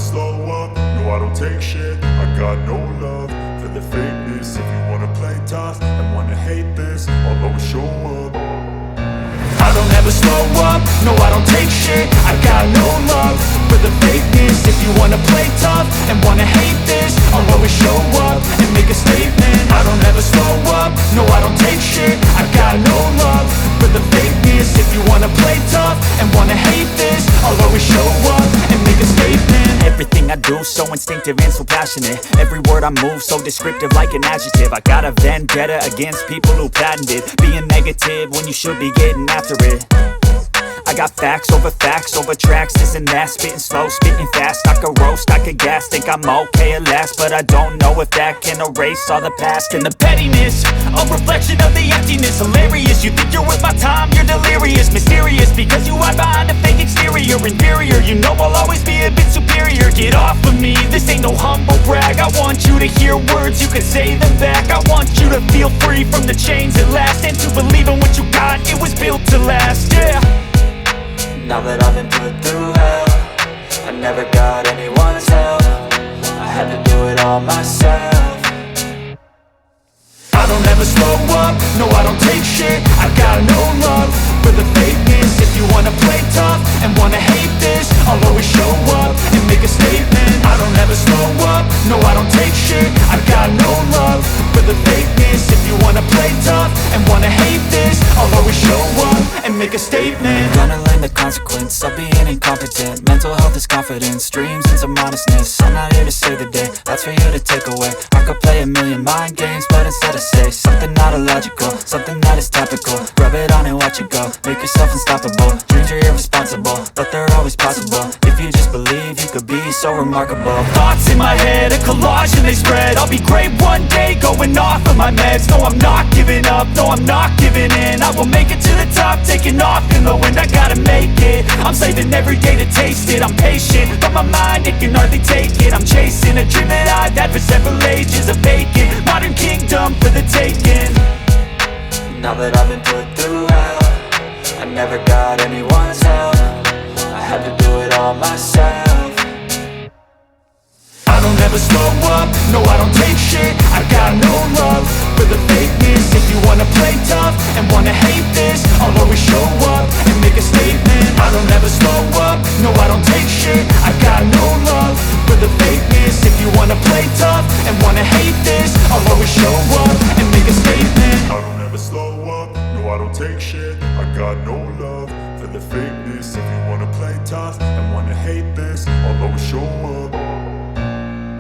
slow up, no I don't take shit. I got no love for the fakeness. If you wanna play tough and wanna hate this, I'll always show up. I don't ever slow up, no I don't take shit. I got no love for the fakeness. If you wanna play tough and wanna hate this, I'll always show up and make a statement. I don't ever slow up, no I don't take shit. I got no love for the fakeness. If you wanna play tough and wanna hate this, I'll always show up and make a statement. Everything I do so instinctive and so passionate. Every word I move so descriptive like an adjective. I got a vendetta against people who patented being negative when you should be getting after it. I got facts over tracks, this and that. Spitting slow, spitting fast, I could roast, I could gas. Think I'm okay at last, but I don't know if that can erase all the past. And the pettiness, a reflection of the emptiness. Hilarious, you think you're worth my time, you're delirious. Mysterious, because you hide behind a fake exterior. Inferior, you know I'll always be a bit superior. Get off of me, this ain't no humble brag. I want you to hear words, you can say them back. I want you to feel free from the chains at last, and to believe in what you got, it was built to last, yeah. Now that I've been put through hell, I never got anyone's help. I had to do it all myself. I don't ever slow up, no I don't take shit. I got no love for the fakeness. If you wanna play tough and wanna hate this, I'll always show up and make a statement. I don't ever slow up, no I don't take shit. I got no love for the fakeness. If you wanna play tough and wanna hate this, I'll always show up and make a statement. Gonna learn the consequence of being incompetent. Mental health is confidence, dreams and some modestness. I'm not here to save the day, that's for you to take away. I could play a million mind games, but instead I say something not illogical, something that is topical. Rub it on and watch it go, make yourself unstoppable. Dreams are irresponsible, but they're always possible. If you just believe, you could be so remarkable. Thoughts in my head, a collage and they spread. I'll be great one day, going off of my meds. No, I'm not giving up, no, I'm not giving in. I will make it to the top, taking off in the wind. I gotta make it, I'm saving every day to taste it. I'm patient, but my mind, it can hardly take it. I'm chasing a dream that I've had for several ages. A vacant, modern kingdom for the taking. Now that I've been put through hell, I never got anyone's help. I had to do it all myself. I don't ever slow up, no I don't take shit. I got no love for the fakeness. If you wanna play tough and wanna hate this, I'll always show up and make a statement. I don't ever slow up, no I don't take shit. I got no love for the fakeness. If you wanna play tough and wanna hate